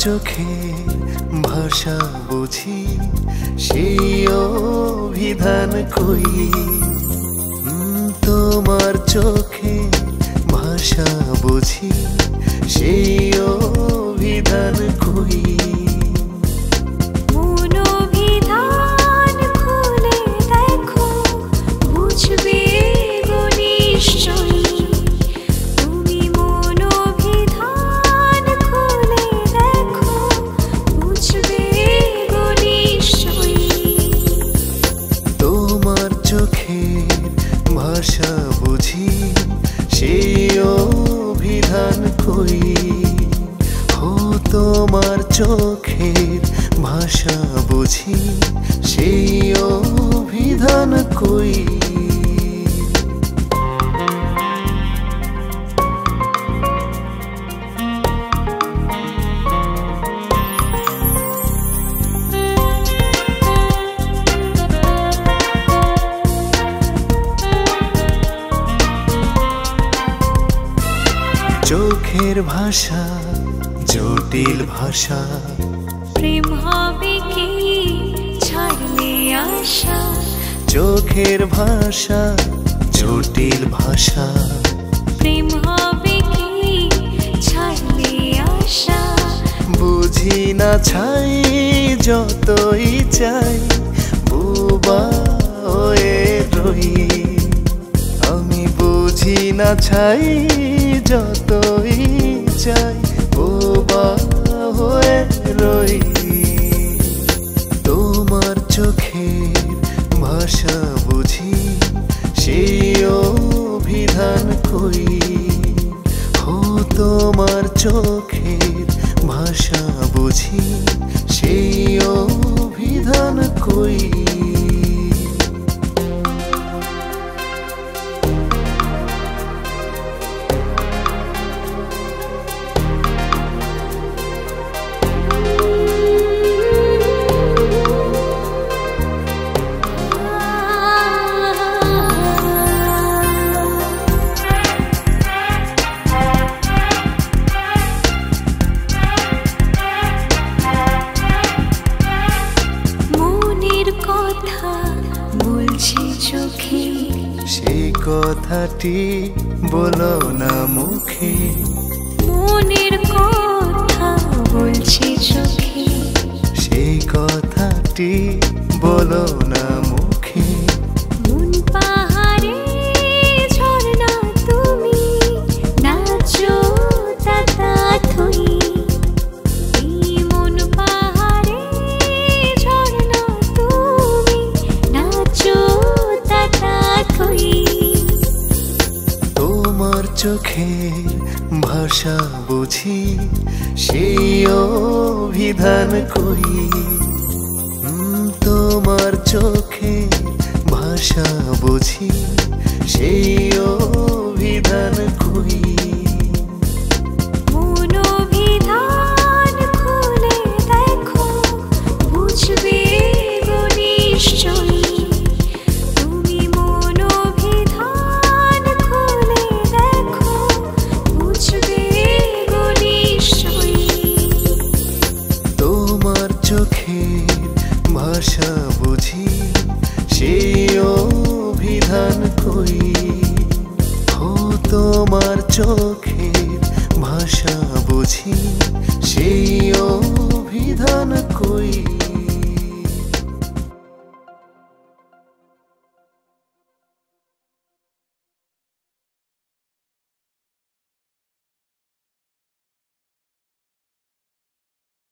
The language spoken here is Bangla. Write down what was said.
চোখে ভাষা বুঝি সেই অভিধান কই তোমার চোখে ভাষা বুঝি সেই অভিধান কই ভাষা বুঝি সেই অভিধান কই ও তোমার চোখের ভাষা বুঝি সেই অভিধান কই চোখের ভাষা জটিল ভাষা প্রেম হবে কি ছাড়লে আশা চোখের ভাষা জটিল ভাষা প্রেম হবে কি ছাড়লে আশা বুঝি না ছাই যতই চাই বোবা হয়ে রই আমি বুঝি না ছাই যতই চাই বোবা হয়ে রই তোমার চোখের ভাষা বুঝি সেই অভিধান কই ও তোমার চোখের ভাষা বুঝি সেই অভিধান কই সেই কথাটি বলো না মুখে মনের কথা বলছি চোখে সেই কথাটি বলো না মুখে মন পাহাড়ে ঝরনা তুমি নাচো তাতা থই এই মন পাহাড়ে ঝরনা তুমি নাচো তাতা থই তোমার চোখের ভাষা বুঝি সেই অভিধান কই তোমার চোখের ভাষা বুঝি সেই অভিধান কই মনোভিধান খুলে দেখো বুঝবে গো নিশ্চয়ই ভাষা বুঝি সেই অভিধান কই ও তোমার চোখের ভাষা বুঝি